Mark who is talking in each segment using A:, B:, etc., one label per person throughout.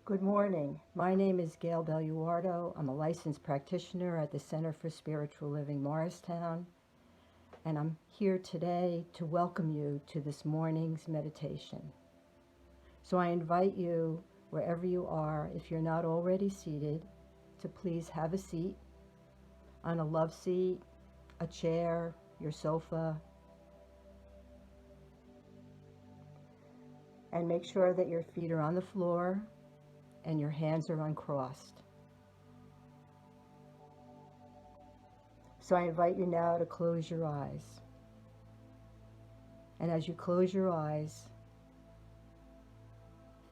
A: Good morning. My name is Gail Belluardo. I'm a licensed practitioner at the Center for Spiritual Living Morristown, and I'm here today to welcome you to this morning's meditation. So I invite you, wherever you are, if you're not already seated, to please have a seat on a love seat, a chair, your sofa, and make sure that your feet are on the floor and your hands are uncrossed. So I invite you now to close your eyes. And as you close your eyes,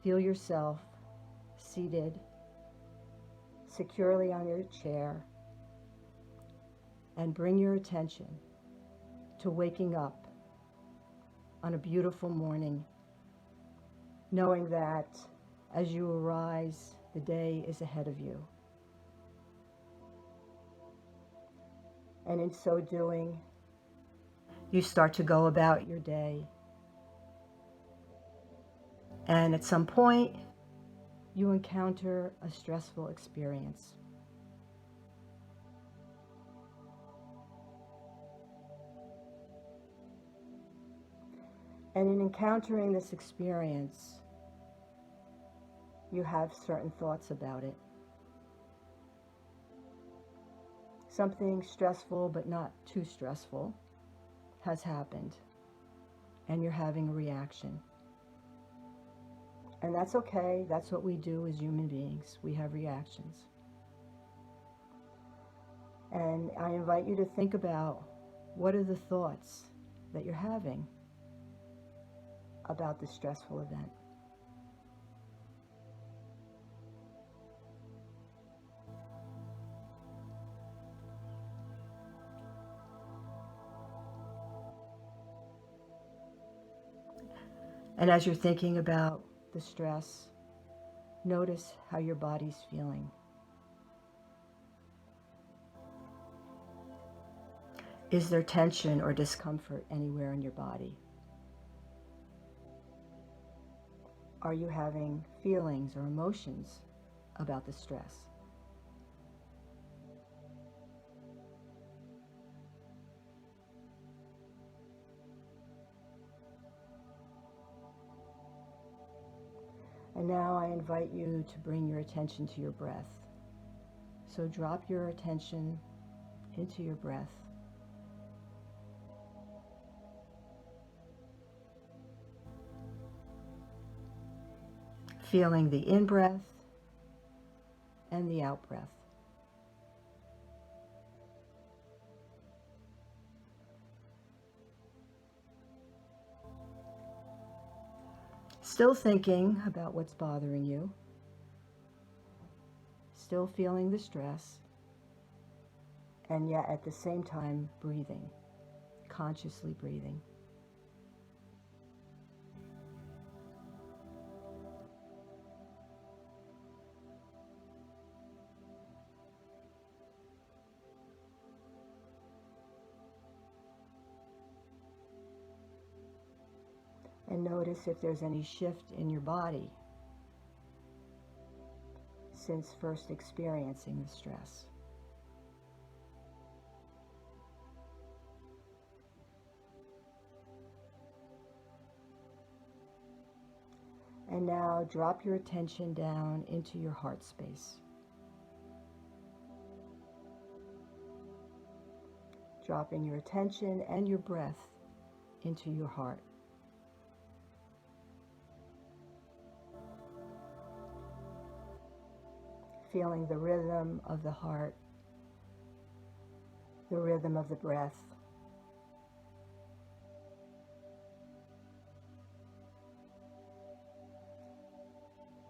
A: feel yourself seated securely on your chair, and bring your attention to waking up on a beautiful morning, knowing that as you arise, the day is ahead of you. And in so doing, you start to go about your day. And at some point, you encounter a stressful experience. And in encountering this experience, you have certain thoughts about it. Something stressful but not too stressful has happened, and you're having a reaction. And that's okay. That's what we do as human beings. We have reactions. And I invite you to think about, what are the thoughts that you're having about this stressful event? And as you're thinking about the stress, notice how your body's feeling. Is there tension or discomfort anywhere in your body? Are you having feelings or emotions about the stress? And now I invite you to bring your attention to your breath. So drop your attention into your breath. Feeling the in-breath and the out-breath. Still thinking about what's bothering you. Still feeling the stress. And yet at the same time breathing, consciously breathing. And notice if there's any shift in your body since first experiencing the stress. And now drop your attention down into your heart space. Dropping your attention and your breath into your heart. Feeling the rhythm of the heart, the rhythm of the breath.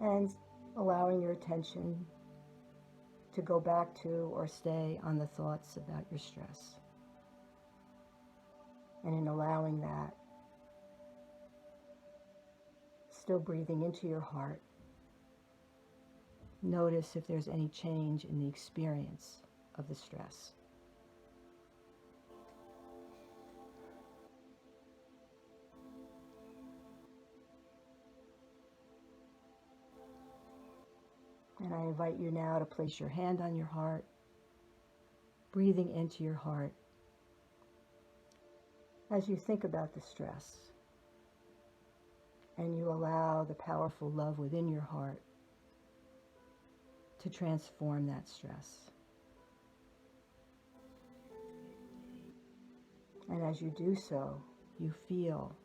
A: And allowing your attention to go back to or stay on the thoughts about your stress. And in allowing that, still breathing into your heart, notice if there's any change in the experience of the stress. And I invite you now to place your hand on your heart, breathing into your heart as you think about the stress, and you allow the powerful love within your heart to transform that stress. And as you do so, you feel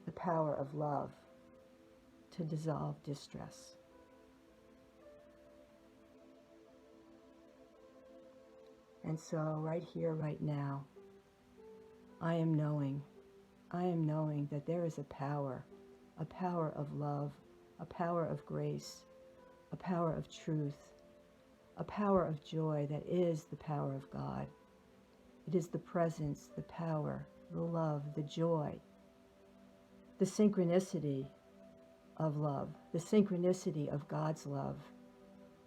A: the power of love to dissolve distress. And so right here, right now, I am knowing that there is a power of love, a power of grace, a power of truth, a power of joy that is the power of God. It is the presence, the power, the love, the joy, the synchronicity of love, the synchronicity of God's love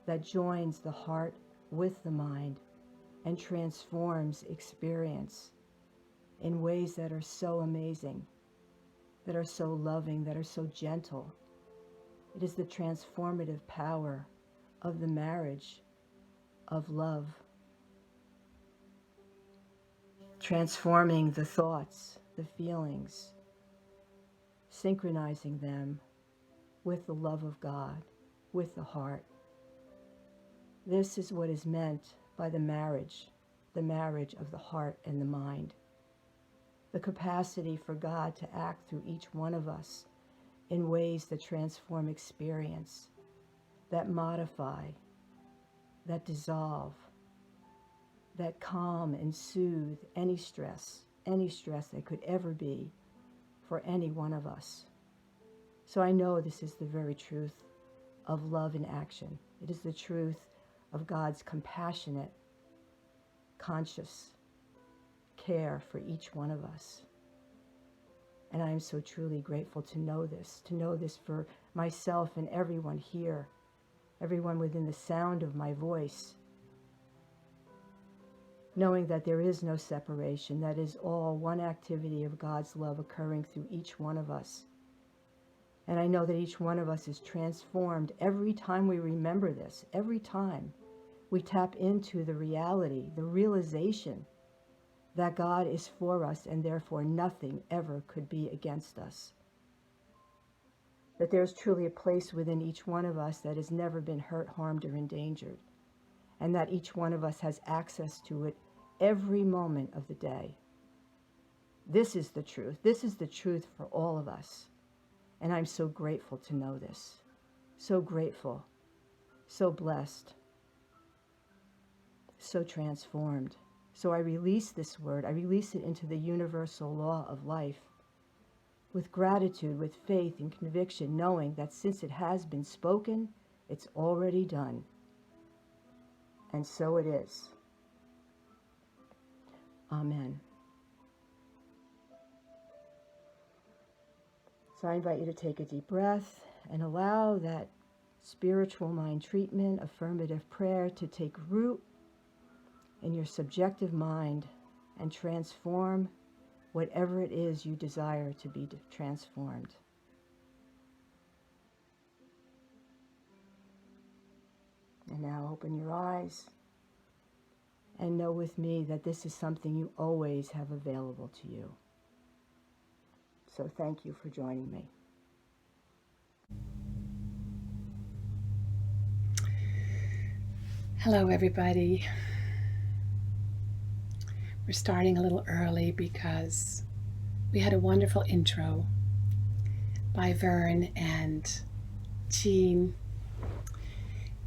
A: that joins the heart with the mind and transforms experience in ways that are so amazing, that are so loving, that are so gentle. It is the transformative power of the marriage of love, transforming the thoughts, the feelings, synchronizing them with the love of God, with the heart. This is what is meant by the marriage of the heart and the mind. The capacity for God to act through each one of us in ways that transform experience, that modify, that dissolve, that calm and soothe any stress that could ever be for any one of us. So I know this is the very truth of love in action. It is the truth of God's compassionate, conscious care for each one of us. And I am so truly grateful to know this for myself and everyone here, everyone within the sound of my voice, knowing that there is no separation, that is all one activity of God's love occurring through each one of us. And I know that each one of us is transformed every time we remember this, every time we tap into the reality, the realization that God is for us and therefore nothing ever could be against us. That there's truly a place within each one of us that has never been hurt, harmed, or endangered, and that each one of us has access to it every moment of the day. This is the truth. This is the truth for all of us. And I'm so grateful to know this. So grateful, so blessed, so transformed. So I release this word. I release it into the universal law of life with gratitude, with faith and conviction, knowing that since it has been spoken, it's already done. And so it is. Amen. So I invite you to take a deep breath and allow that spiritual mind treatment, affirmative prayer, to take root in your subjective mind and transform whatever it is you desire to be transformed. And now open your eyes and know with me that this is something you always have available to you. So thank you for joining me.
B: Hello, everybody. We're starting a little early because we had a wonderful intro by Vern and Jean,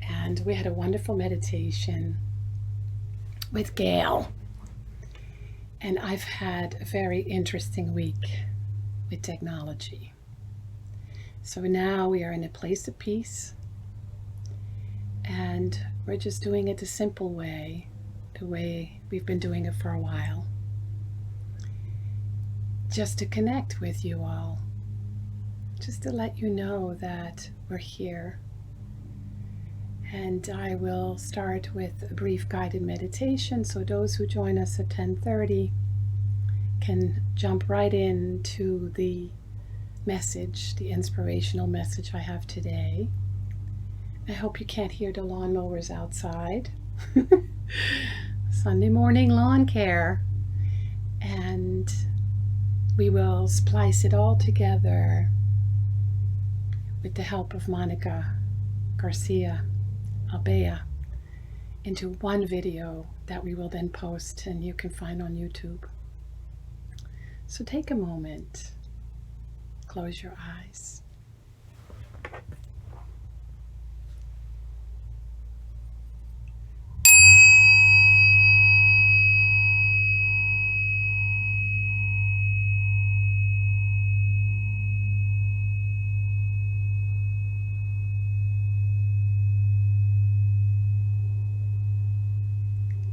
B: and we had a wonderful meditation with Gail. And I've had a very interesting week with technology. So now we are in a place of peace, and we're just doing it the simple way, the way we've been doing it for a while, just to connect with you all, just to let you know that we're here. And I will start with a brief guided meditation, so those who join us at 10:30 can jump right into the message, the inspirational message I have today. I hope you can't hear the lawnmowers outside. Sunday morning lawn care. And we will splice it all together with the help of Monica Garcia Albea into one video that we will then post and you can find on YouTube. So take a moment, close your eyes.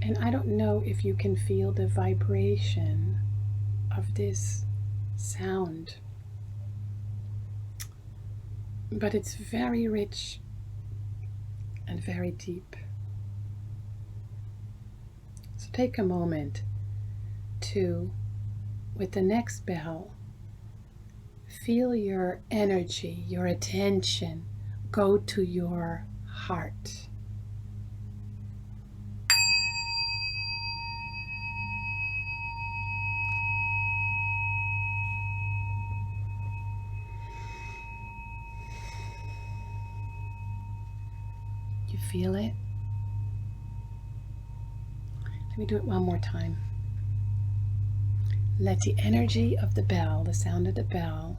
B: And I don't know if you can feel the vibration of this sound, but it's very rich and very deep. So take a moment to, with the next bell, feel your energy, your attention go to your heart. You feel it? Let me do it one more time. Let the energy of the bell, the sound of the bell,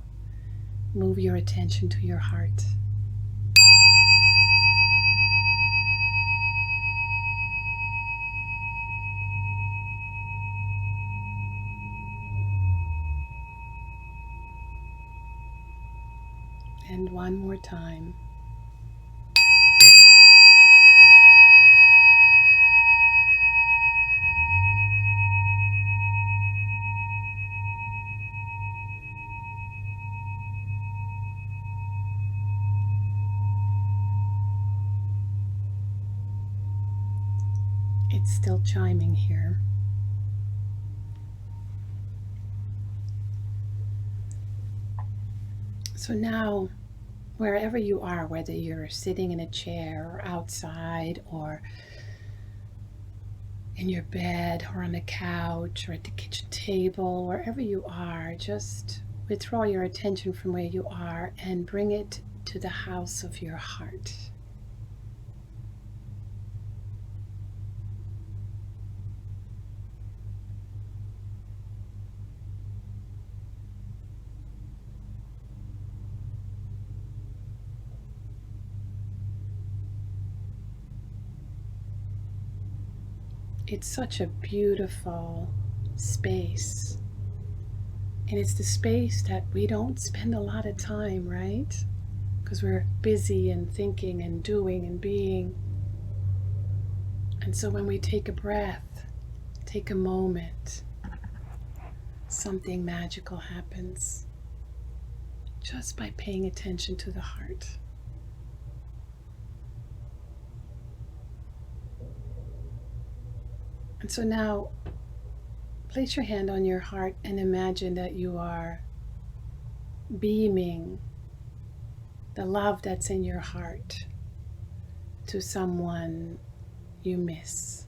B: move your attention to your heart. And one more time. It's still chiming here. So now, wherever you are, whether you're sitting in a chair or outside or in your bed or on the couch or at the kitchen table, wherever you are, just withdraw your attention from where you are and bring it to the house of your heart. It's such a beautiful space. And it's the space that we don't spend a lot of time, right? Because we're busy and thinking and doing and being. And so when we take a breath, take a moment, something magical happens just by paying attention to the heart. And so now, place your hand on your heart and imagine that you are beaming the love that's in your heart to someone you miss.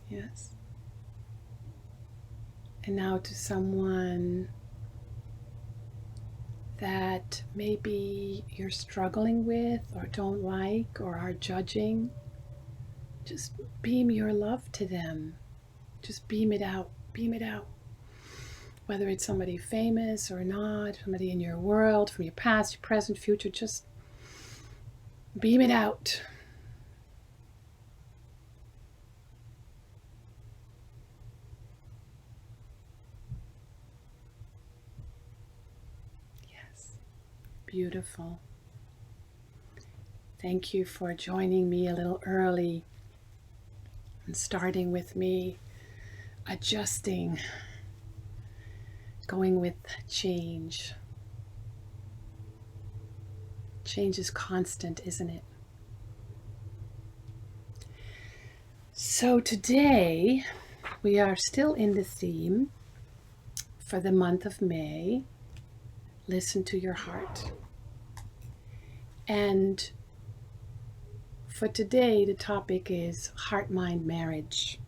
B: Yes. And now to someone that maybe you're struggling with or don't like or are judging. Just beam your love to them. Just beam it out. Beam it out. Whether it's somebody famous or not, somebody in your world, from your past, your present, future, just beam it out. Beautiful. Thank you for joining me a little early and starting with me, adjusting, going with change. Change is constant, isn't it? So today we are still in the theme for the month of May. Listen to your heart. And for today, the topic is heart-mind marriage.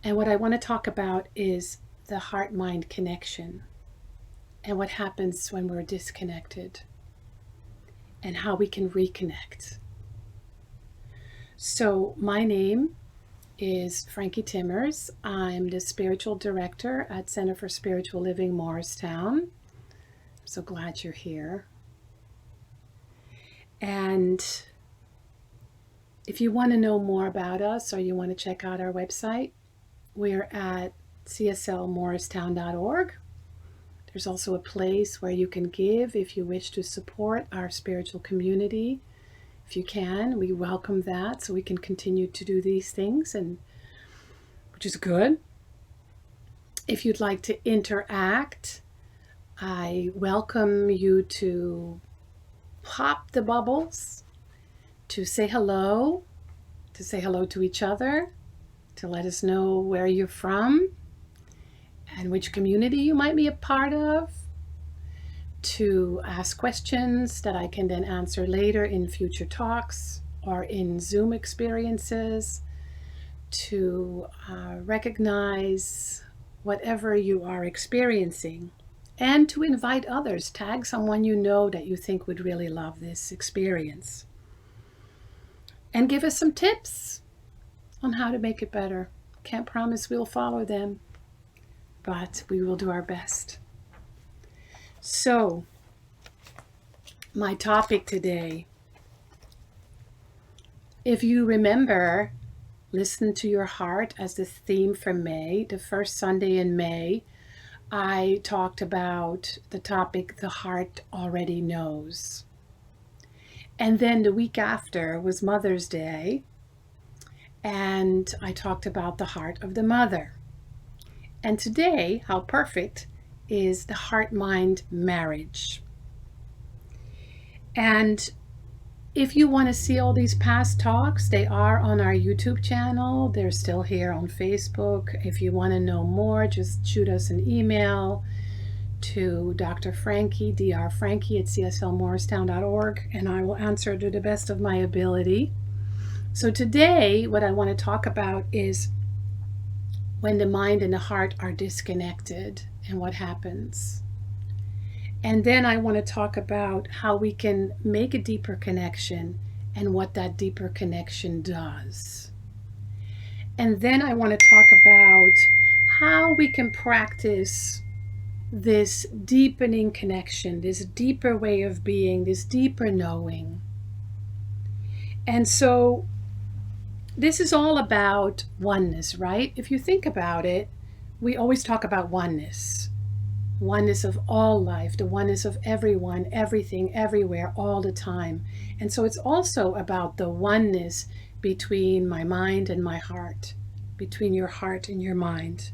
B: And what I want to talk about is the heart-mind connection and what happens when we're disconnected and how we can reconnect. So my name is Frankie Timmers. I'm the spiritual director at Center for Spiritual Living Morristown. I'm so glad you're here. And if you want to know more about us or you want to check out our website, we're at cslmorristown.org. There's also a place where you can give if you wish to support our spiritual community. If you can, we welcome that so we can continue to do these things, and which is good. If you'd like to interact, I welcome you to pop the bubbles, to say hello to each other, to let us know where you're from and which community you might be a part of, to ask questions that I can then answer later in future talks or in Zoom experiences, to recognize whatever you are experiencing, and to invite others. Tag someone you know that you think would really love this experience. And give us some tips on how to make it better. Can't promise we'll follow them, but we will do our best. So, my topic today, if you remember, listen to your heart as the theme for May, the first Sunday in May, I talked about the topic, the heart already knows. And then the week after was Mother's Day, and I talked about the heart of the mother. And today, how perfect, is the heart-mind marriage. And if you want to see all these past talks, they are on our YouTube channel. They're still here on Facebook. If you want to know more, just shoot us an email to Dr. Frankie, drfrankie at cslmorristown.org, and I will answer to the best of my ability. So today, what I want to talk about is when the mind and the heart are disconnected and what happens. And then I want to talk about how we can make a deeper connection and what that deeper connection does. And then I want to talk about how we can practice this deepening connection, this deeper way of being, this deeper knowing. And so this is all about oneness, right? If you think about it, we always talk about oneness. Oneness of all life, the oneness of everyone, everything, everywhere, all the time. And so it's also about the oneness between my mind and my heart, between your heart and your mind.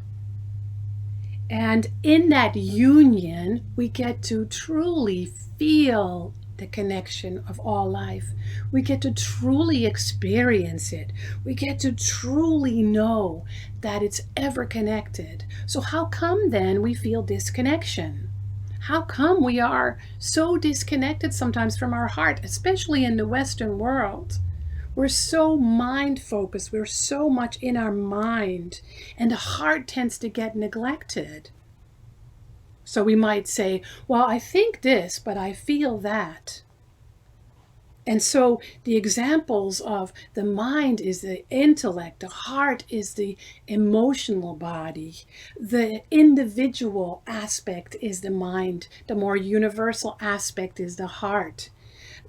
B: And in that union, we get to truly feel the connection of all life. We get to truly experience it. We get to truly know that it's ever connected. So how come then we feel disconnection? How come we are so disconnected sometimes from our heart, especially in the Western world? We're so mind focused. We're so much in our mind, and the heart tends to get neglected. So we might say, well, I think this, but I feel that. And so the examples of the mind is the intellect, the heart is the emotional body, the individual aspect is the mind, the more universal aspect is the heart.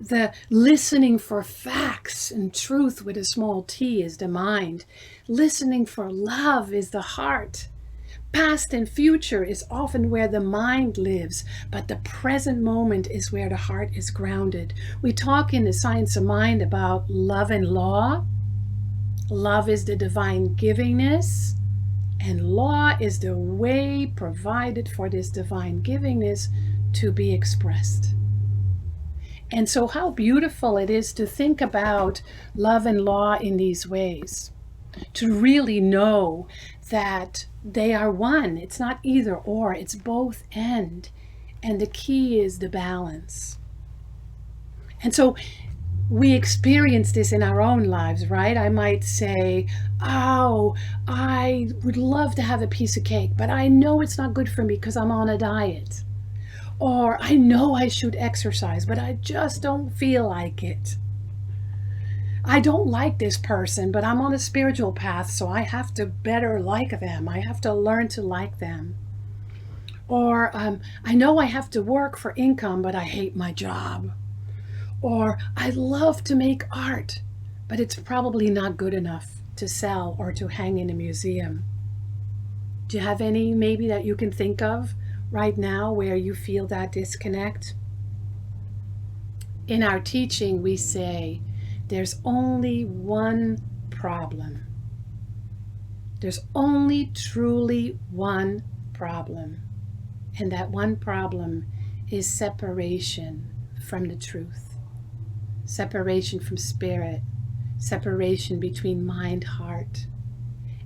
B: The listening for facts and truth with a small t is the mind. Listening for love is the heart. Past and future is often where the mind lives, but the present moment is where the heart is grounded. We talk in the science of mind about love and law. Love is the divine givingness, and law is the way provided for this divine givingness to be expressed. And so how beautiful it is to think about love and law in these ways, to really know that they are one. It's not either or, it's both and the key is the balance. And so we experience this in our own lives, right? I might say, oh, I would love to have a piece of cake, but I know it's not good for me because I'm on a diet. Or I know I should exercise, but I just don't feel like it. I don't like this person, but I'm on a spiritual path, so I have to better like them. I have to learn to like them. Or I know I have to work for income, but I hate my job. Or I love to make art, but it's probably not good enough to sell or to hang in a museum. Do you have any maybe that you can think of right now where you feel that disconnect? In our teaching, we say there's only one problem. There's only truly one problem. And that one problem is separation from the truth, separation from spirit, separation between mind, heart.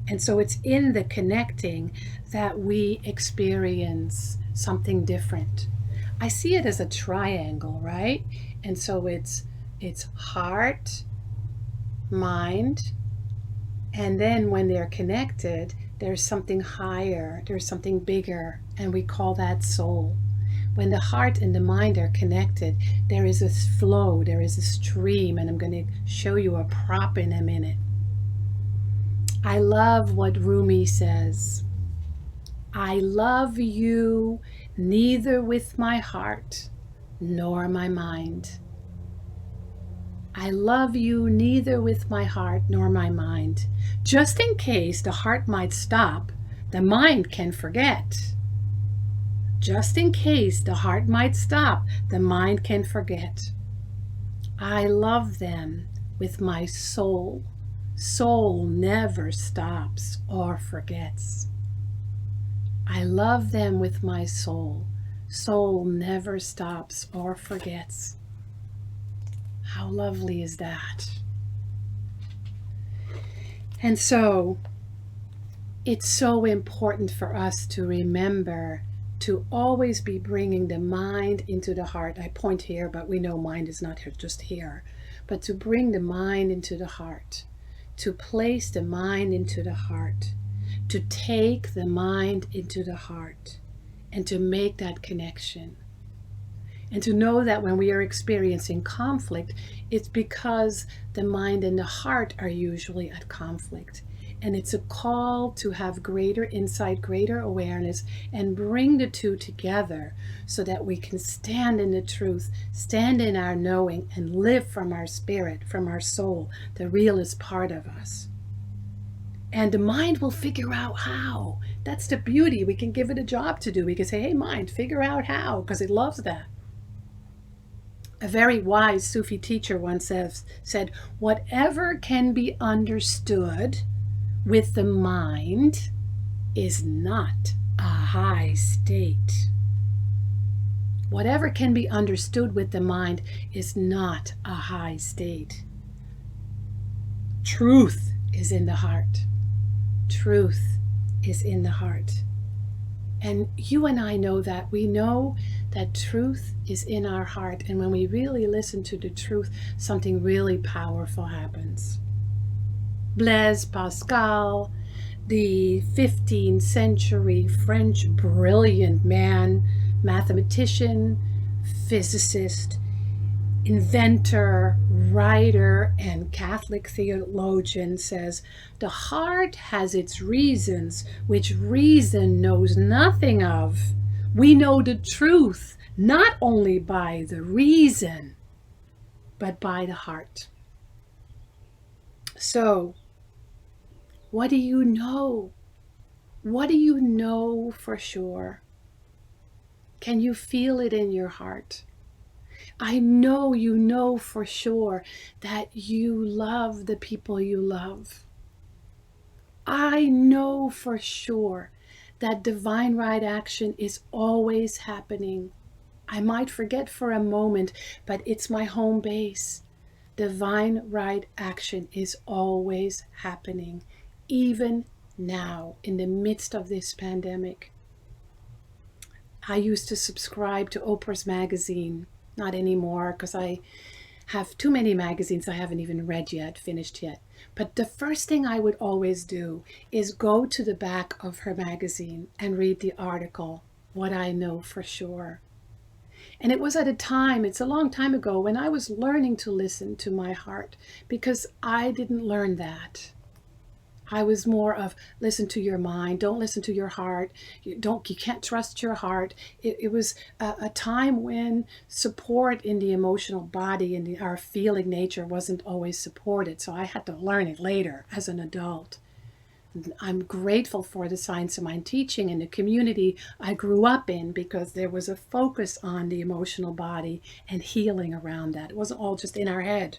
B: And so it's in the connecting that we experience something different. I see it as a triangle, right? And so it's heart, mind, and then when they're connected, there's something higher, there's something bigger, and we call that soul. When the heart and the mind are connected, there is a flow, there is a stream, and I'm going to show you a prop in a minute. I love what Rumi says. I love you neither with my heart nor my mind. I love you neither with my heart nor my mind. Just in case the heart might stop, the mind can forget. Just in case the heart might stop, the mind can forget. I love them with my soul. Soul never stops or forgets. I love them with my soul. Soul never stops or forgets. How lovely is that? And so, it's so important for us to remember to always be bringing the mind into the heart. I point here, but we know mind is not here, just here. But to bring the mind into the heart, to place the mind into the heart, to take the mind into the heart, and to make that connection. And to know that when we are experiencing conflict, it's because the mind and the heart are usually at conflict. And it's a call to have greater insight, greater awareness, and bring the two together so that we can stand in the truth, stand in our knowing, and live from our spirit, from our soul, the realest part of us. And the mind will figure out how. That's the beauty. We can give it a job to do. We can say, hey, mind, figure out how, because it loves that. A very wise Sufi teacher once said, whatever can be understood with the mind is not a high state. Whatever can be understood with the mind is not a high state. Truth is in the heart. Truth is in the heart. And you and I know that. We know that truth is in our heart. And when we really listen to the truth, something really powerful happens. Blaise Pascal, the 15th century French brilliant man, mathematician, physicist, inventor, writer, and Catholic theologian, says, the heart has its reasons which reason knows nothing of. We know the truth not only by the reason, but by the heart. So, what do you know? What do you know for sure? Can you feel it in your heart? I know you know for sure that you love the people you love. I know for sure that divine right action is always happening. I might forget for a moment, but it's my home base. Divine right action is always happening, even now, in the midst of this pandemic. I used to subscribe to Oprah's magazine, not anymore because I have too many magazines I haven't even read yet, finished yet. But the first thing I would always do is go to the back of her magazine and read the article, What I Know for Sure. And it was at a time, it's a long time ago, when I was learning to listen to my heart, because I didn't learn that. I was more of listen to your mind, don't listen to your heart, you can't trust your heart. It was a time when support in the emotional body and our feeling nature wasn't always supported, so I had to learn it later as an adult. I'm grateful for the Science of Mind teaching and the community I grew up in, because there was a focus on the emotional body and healing around that. It wasn't all just in our head.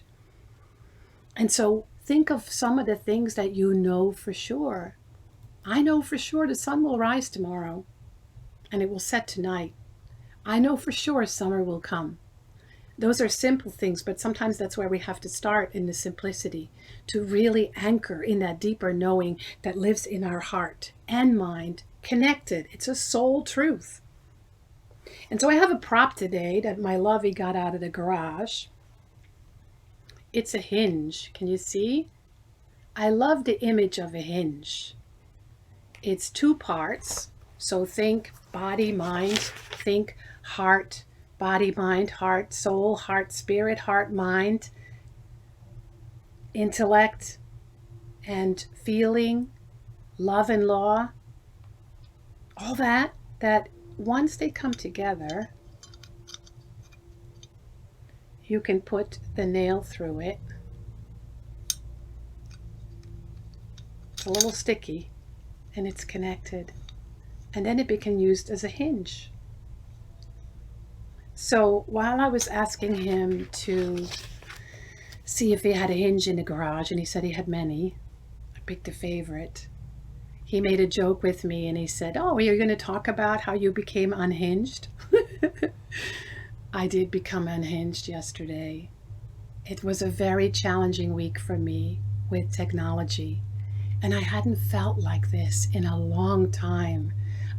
B: And so think of some of the things that you know for sure. I know for sure the sun will rise tomorrow and it will set tonight. I know for sure summer will come. Those are simple things, but sometimes that's where we have to start, in the simplicity, to really anchor in that deeper knowing that lives in our heart and mind, connected. It's a soul truth. And so I have a prop today that my lovey got out of the garage. It's a hinge. Can you see? I love the image of a hinge. It's two parts. So think body, mind, think heart, body, mind, heart, soul, heart, spirit, heart, mind, intellect and feeling, love and law, all that once they come together, you can put the nail through it. It's a little sticky and it's connected. And then it can be used as a hinge. So while I was asking him to see if he had a hinge in the garage, and he said he had many, I picked a favorite. He made a joke with me and he said, "Oh, you're going to talk about how you became unhinged?" I did become unhinged yesterday. It was a very challenging week for me with technology, and I hadn't felt like this in a long time.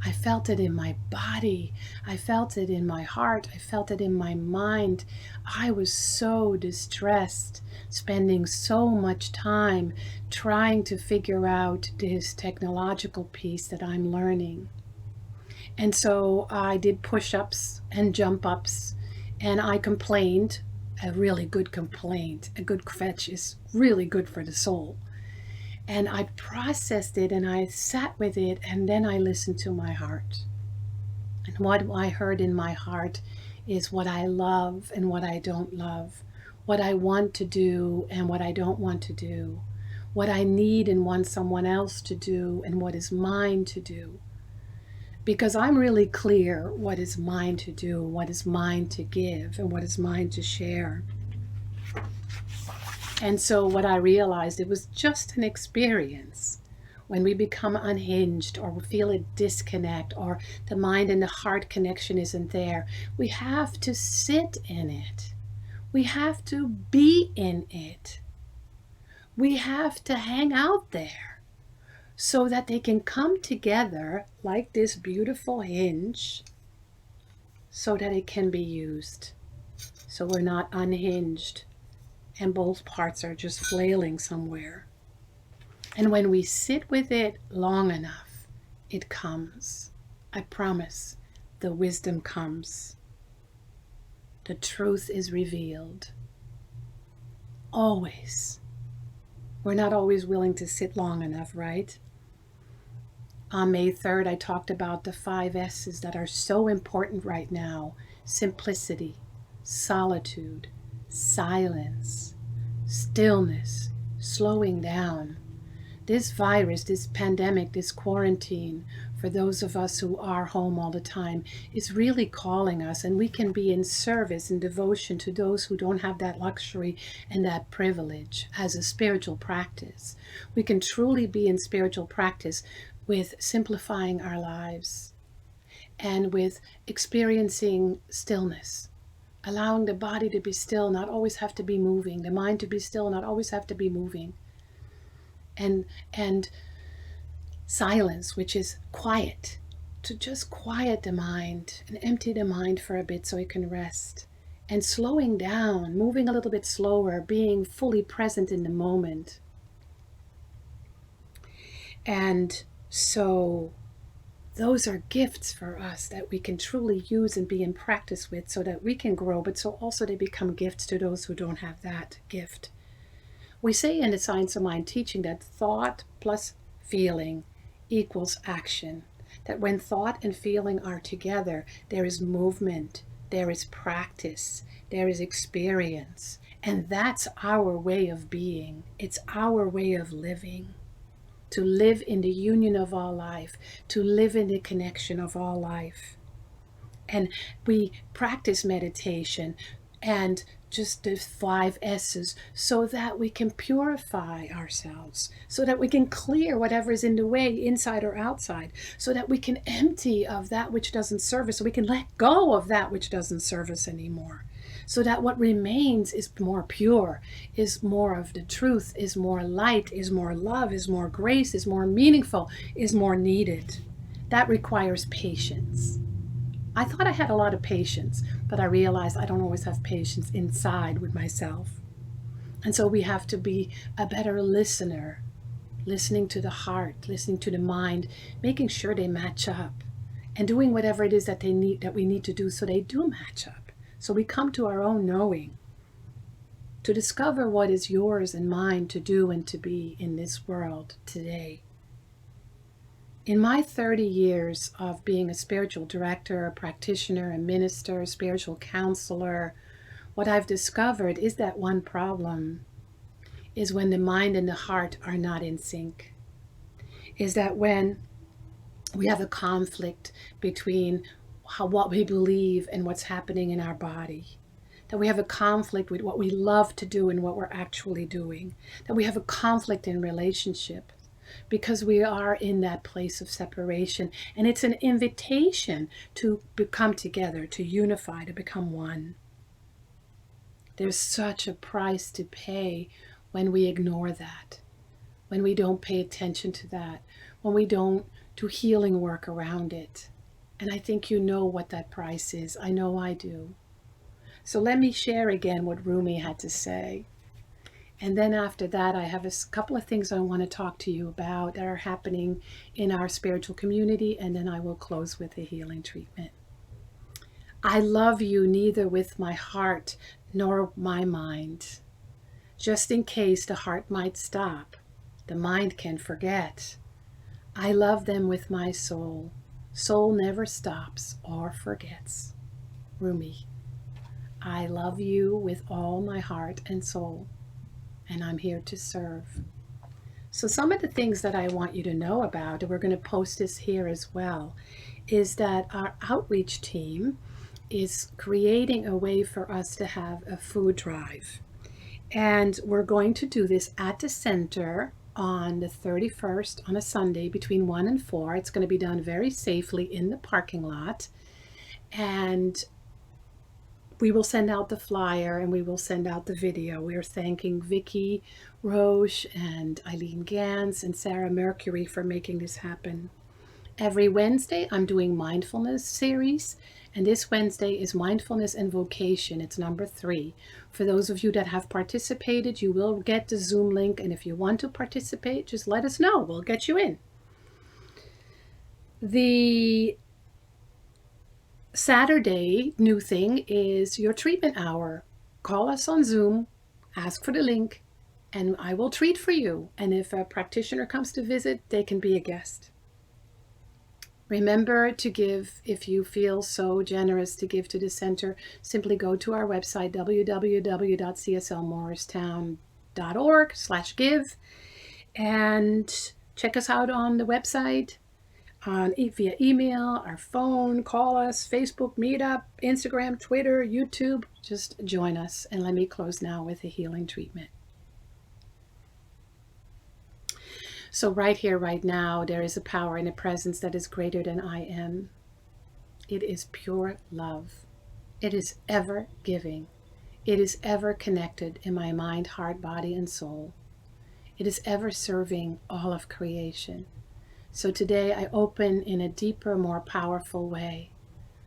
B: I felt it in my body. I felt it in my heart. I felt it in my mind. I was so distressed, spending so much time trying to figure out this technological piece that I'm learning. And so I did push-ups and jump-ups, and I complained, a really good complaint. A good fetch is really good for the soul. And I processed it and I sat with it, and then I listened to my heart. And what I heard in my heart is what I love and what I don't love, what I want to do and what I don't want to do, what I need and want someone else to do and what is mine to do. Because I'm really clear what is mine to do, what is mine to give, and what is mine to share. And so what I realized, it was just an experience. When we become unhinged or we feel a disconnect or the mind and the heart connection isn't there, we have to sit in it. We have to be in it. We have to hang out there so that they can come together like this beautiful hinge so that it can be used. So we're not unhinged and both parts are just flailing somewhere. And when we sit with it long enough, it comes. I promise, the wisdom comes. The truth is revealed. Always. We're not always willing to sit long enough, right? On May 3rd, I talked about the 5 S's that are so important right now. Simplicity, solitude, silence, stillness, slowing down. This virus, this pandemic, this quarantine, for those of us who are home all the time, is really calling us, and we can be in service and devotion to those who don't have that luxury and that privilege as a spiritual practice. We can truly be in spiritual practice with simplifying our lives. and with experiencing stillness, allowing the body to be still, not always have to be moving, the mind to be still, not always have to be moving, and silence, which is quiet, to just quiet the mind and empty the mind for a bit so it can rest, and slowing down, moving a little bit slower, being fully present in the moment. And so those are gifts for us that we can truly use and be in practice with so that we can grow, but so also they become gifts to those who don't have that gift. We say in the Science of Mind teaching that thought plus feeling equals action. That when thought and feeling are together, there is movement, there is practice, there is experience. And that's our way of being. It's our way of living. To live in the union of all life, to live in the connection of all life. And we practice meditation and just the 5 S's so that we can purify ourselves, so that we can clear whatever is in the way, inside or outside, so that we can empty of that which doesn't serve us, so we can let go of that which doesn't serve us anymore, so that what remains is more pure, is more of the truth, is more light, is more love, is more grace, is more meaningful, is more needed. That requires patience. I thought I had a lot of patience, but I realized I don't always have patience inside with myself. And so we have to be a better listener, listening to the heart, listening to the mind, making sure they match up, and doing whatever it is that we need to do so they do match up. So we come to our own knowing, to discover what is yours and mine to do and to be in this world today. In my 30 years of being a spiritual director, a practitioner, a minister, a spiritual counselor, what I've discovered is that one problem is when the mind and the heart are not in sync. Is that when we have a conflict between what we believe and what's happening in our body. That we have a conflict with what we love to do and what we're actually doing. That we have a conflict in relationship. Because we are in that place of separation. And it's an invitation to come together, to unify, to become one. There's such a price to pay when we ignore that, when we don't pay attention to that, when we don't do healing work around it. And I think you know what that price is. I know I do. So let me share again what Rumi had to say. And then after that, I have a couple of things I want to talk to you about that are happening in our spiritual community, and then I will close with a healing treatment. I love you neither with my heart nor my mind. Just in case the heart might stop, the mind can forget. I love them with my soul. Soul never stops or forgets. Rumi. I love you with all my heart and soul. And I'm here to serve. So some of the things that I want you to know about, and we're going to post this here as well, is that our outreach team is creating a way for us to have a food drive. And we're going to do this at the center on the 31st on a Sunday between 1 and 4. It's going to be done very safely in the parking lot. And we will send out the flyer and we will send out the video. We are thanking Vicki Roche and Eileen Gans and Sarah Mercury for making this happen. Every Wednesday, I'm doing mindfulness series, and this Wednesday is mindfulness and vocation. It's number 3. For those of you that have participated, you will get the Zoom link, and if you want to participate, just let us know. We'll get you in. The Saturday new thing is your treatment hour. Call us on Zoom, ask for the link, and I will treat for you. And if a practitioner comes to visit, they can be a guest. Remember to give if you feel so generous to give to the center. Simply go to our website, www.cslmorristown.org/give, and check us out on the website, via email, our phone, call us, Facebook, Meetup, Instagram, Twitter, YouTube. Just join us. And let me close now with a healing treatment. So right here, right now, there is a power and a presence that is greater than I am. It is pure love. It is ever giving. It is ever connected in my mind, heart, body, and soul. It is ever serving all of creation. So today I open in a deeper, more powerful way,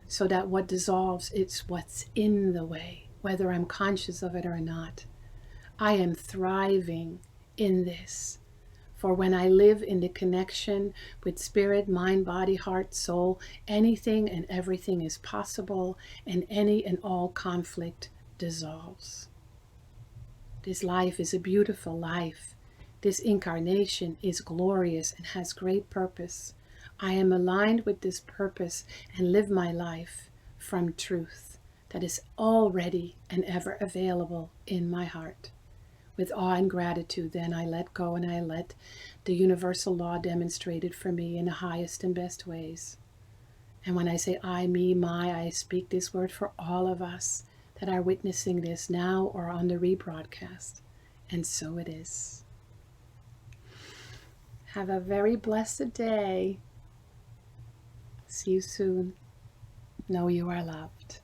B: so that what dissolves, it's what's in the way, whether I'm conscious of it or not. I am thriving in this. For when I live in the connection with spirit, mind, body, heart, soul, anything and everything is possible, and any and all conflict dissolves. This life is a beautiful life. This incarnation is glorious and has great purpose. I am aligned with this purpose and live my life from truth that is already and ever available in my heart. With awe and gratitude, then I let go and I let the universal law demonstrated for me in the highest and best ways. And when I say I, me, my, I speak this word for all of us that are witnessing this now or on the rebroadcast. And so it is. Have a very blessed day. See you soon. Know you are loved.